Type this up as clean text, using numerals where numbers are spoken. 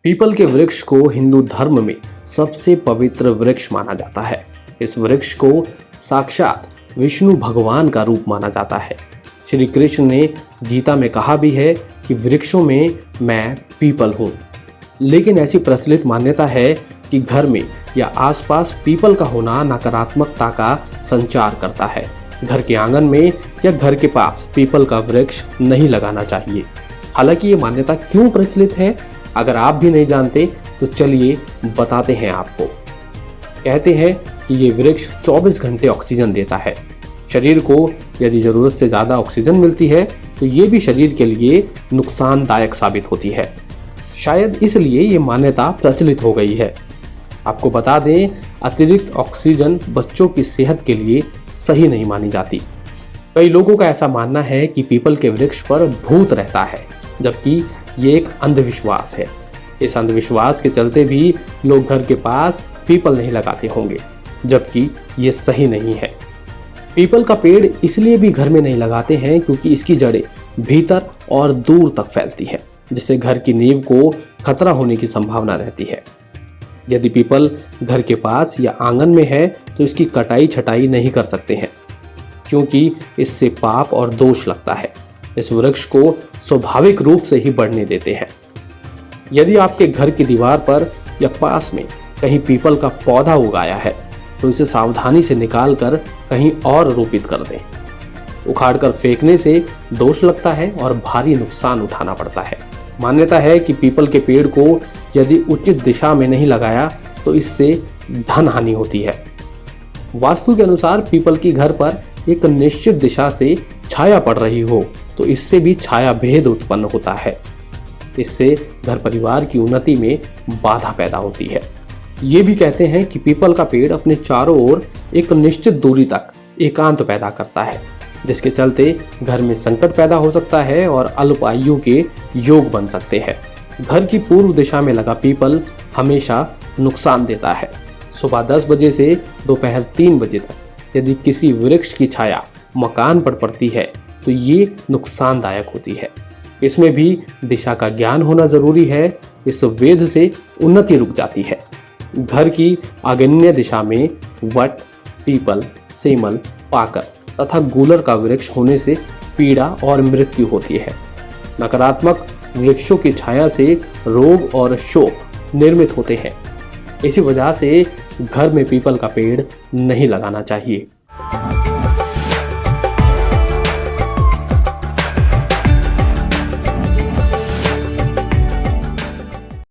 People के वृक्ष को हिंदू धर्म में सबसे पवित्र वृक्ष माना जाता है। इस वृक्ष को साक्षात विष्णु भगवान का रूप माना जाता है। श्री कृष्ण ने गीता में कहा भी है कि वृक्षों में मैं पीपल हूँ। लेकिन ऐसी प्रचलित मान्यता है कि घर में या आसपास पीपल का होना नकारात्मकता का संचार करता है। घर के आंगन में या घर के पास पीपल का वृक्ष नहीं लगाना चाहिए। हालांकि ये मान्यता क्यों प्रचलित है, अगर आप भी नहीं जानते तो चलिए बताते हैं आपको। कहते हैं कि ये वृक्ष 24 घंटे ऑक्सीजन देता है। शरीर को यदि ज़रूरत से ज़्यादा ऑक्सीजन मिलती है तो ये भी शरीर के लिए नुकसानदायक साबित होती है। शायद इसलिए ये मान्यता प्रचलित हो गई है। आपको बता दें, अतिरिक्त ऑक्सीजन बच्चों की सेहत के लिए सही नहीं मानी जाती। कई लोगों का ऐसा मानना है कि पीपल के वृक्ष पर भूत रहता है, जबकि ये एक अंधविश्वास है। इस अंधविश्वास के चलते भी लोग घर के पास पीपल नहीं लगाते होंगे, जबकि ये सही नहीं है। पीपल का पेड़ इसलिए भी घर में नहीं लगाते हैं क्योंकि इसकी जड़ें भीतर और दूर तक फैलती हैं, जिससे घर की नींव को खतरा होने की संभावना रहती है। यदि पीपल घर के पास या आंगन में है तो इसकी कटाई छटाई नहीं कर सकते हैं, क्योंकि इससे पाप और दोष लगता है। इस वृक्ष को स्वाभाविक रूप से ही बढ़ने देते हैं। यदि आपके घर की दीवार पर या पास में कहीं पीपल का पौधा उगाया है तो इसे सावधानी से निकालकर कहीं और रोपित कर दें। उखाड़कर फेंकने से दोष लगता है और भारी नुकसान उठाना पड़ता है। मान्यता है कि पीपल के पेड़ को यदि उचित दिशा में नहीं लगाया तो इससे धन हानि होती है। वास्तु के अनुसार पीपल की घर पर एक निश्चित दिशा से छाया पड़ रही हो तो इससे भी छाया भेद उत्पन्न होता है। इससे घर परिवार की उन्नति में बाधा पैदा होती है। ये भी कहते हैं कि पीपल का पेड़ अपने चारों ओर एक निश्चित दूरी तक एकांत पैदा करता है, जिसके चलते घर में संकट पैदा हो सकता है और अल्प आयु के योग बन सकते हैं। घर की पूर्व दिशा में लगा पीपल हमेशा नुकसान देता है। सुबह 10 बजे से दोपहर 3 बजे तक यदि किसी वृक्ष की छाया मकान पर पड़ती है तो ये नुकसानदायक होती है। इसमें भी दिशा का ज्ञान होना जरूरी है। इस वेद से उन्नति रुक जाती है। घर की आग्नेय दिशा में वट, पीपल, सेमल, पाकर तथा गूलर का वृक्ष होने से पीड़ा और मृत्यु होती है। नकारात्मक वृक्षों की छाया से रोग और शोक निर्मित होते हैं। इसी वजह से घर में पीपल का पेड़ नहीं लगाना चाहिए।